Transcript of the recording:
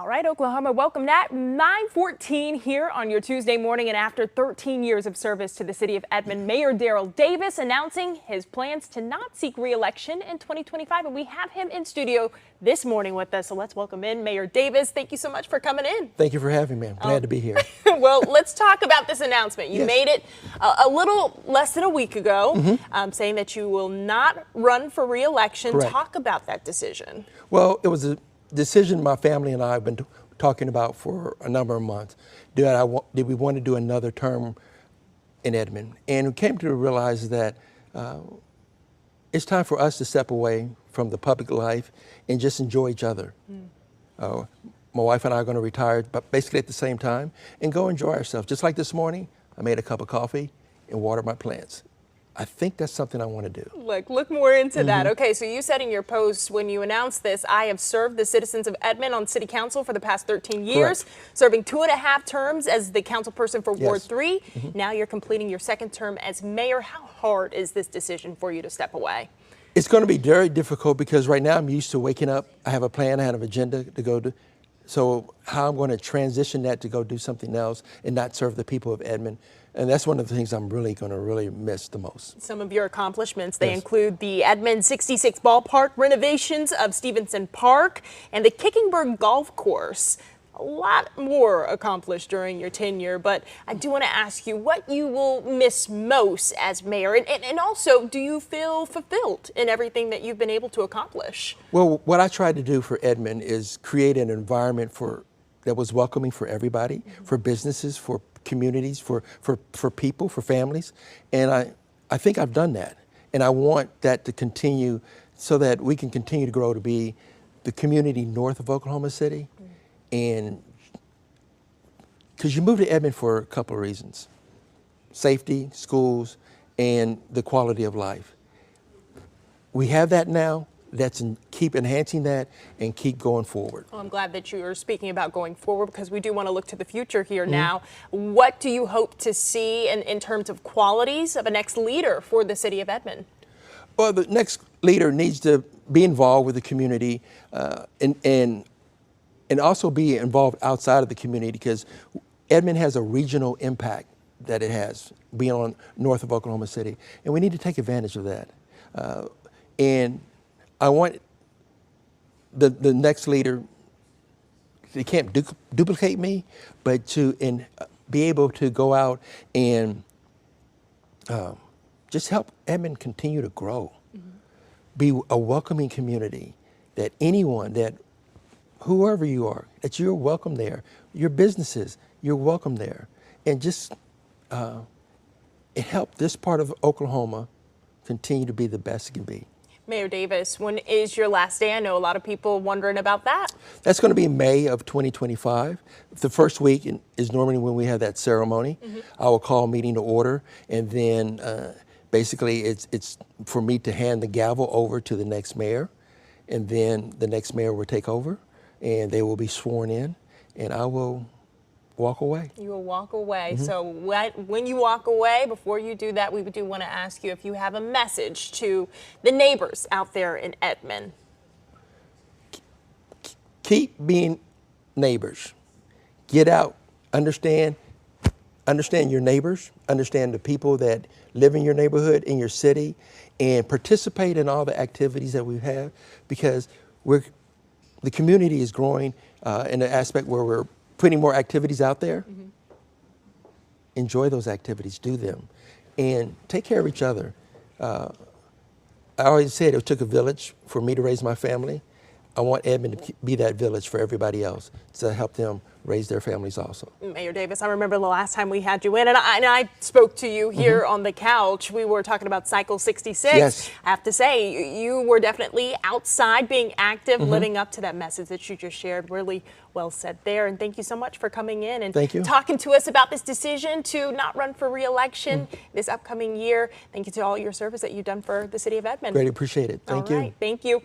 All right, Oklahoma, welcome at 9:14 here on your Tuesday morning. And after 13 years of service to the city of Edmond, Mayor Darrell Davis announcing his plans to not seek re-election in 2025. And we have him in studio this morning with us. So let's welcome in Mayor Davis. Thank you so much for coming in. Thank you for having me. I'm glad to be here. Well, let's talk about this announcement. You made it a little less than a week ago, saying that you will not run for re-election. Correct. Talk about that decision. Well, it was a decision my family and I have been talking about for a number of months. Did we want to do another term in Edmond? And we came to realize that it's time for us to step away from the public life and just enjoy each other. My wife and I are going to retire, but basically at the same time, and go enjoy ourselves. Just like this morning, I made a cup of coffee and watered my plants. I think that's something I want to do. Look more into that. Okay, so you said in your post when you announced this, I have served the citizens of Edmond on city council for the past 13 years, serving 2.5 terms as the council person for Ward 3. Now you're completing your second term as mayor. How hard is this decision for you to step away? It's going to be very difficult because right now I'm used to waking up. I have a plan, I have an agenda to go to. So how I'm going to transition that to go do something else and not serve the people of Edmond. And that's one of the things I'm really going to miss the most. Some of your accomplishments, they include the Edmond 66 ballpark renovations of Stevenson Park and the Kickingbird Golf Course. A lot more accomplished during your tenure, but I do want to ask you what you will miss most as mayor, and also, do you feel fulfilled in everything that you've been able to accomplish? Well, what I tried to do for Edmond is create an environment that was welcoming for everybody, for businesses, for communities, for people, for families, and I think I've done that, and I want that to continue so that we can continue to grow to be the community north of Oklahoma City. And because you moved to Edmond for a couple of reasons: safety, schools, and the quality of life. We have that now. Keep enhancing that and keep going forward. Well, I'm glad that you are speaking about going forward, because we do want to look to the future here now. What do you hope to see in terms of qualities of a next leader for the city of Edmond? Well, the next leader needs to be involved with the community and also be involved outside of the community, because Edmond has a regional impact that it has, being on north of Oklahoma City, and we need to take advantage of that. And I want the next leader, they can't duplicate me, but to be able to go out and just help Edmond continue to grow, be a welcoming community, that anyone, that whoever you are, that you're welcome there. Your businesses, you're welcome there. And just it helped this part of Oklahoma continue to be the best it can be. Mayor Davis, when is your last day? I know a lot of people wondering about that. That's going to be May of 2025. The first week is normally when we have that ceremony. I will call a meeting to order, and then basically it's for me to hand the gavel over to the next mayor, and then the next mayor will take over, and they will be sworn in, and I will walk away. You will walk away. So when you walk away, before you do that, we do want to ask you if you have a message to the neighbors out there in Edmond. Keep being neighbors. Get out, understand your neighbors, understand the people that live in your neighborhood, in your city, and participate in all the activities that we have, because the community is growing in an aspect where we're putting more activities out there. Enjoy those activities, do them, and take care of each other. I always said it took a village for me to raise my family. I want Edmond to be that village for everybody else, to help them raise their families also. Mayor Davis, I remember the last time we had you in, and I spoke to you here on the couch. We were talking about Cycle 66. Yes. I have to say, you were definitely outside, being active, living up to that message that you just shared. Really well said there, and thank you so much for coming in and talking to us about this decision to not run for re-election this upcoming year. Thank you to all your service that you've done for the city of Edmond. Greatly appreciate it. Thank you. All right, thank you.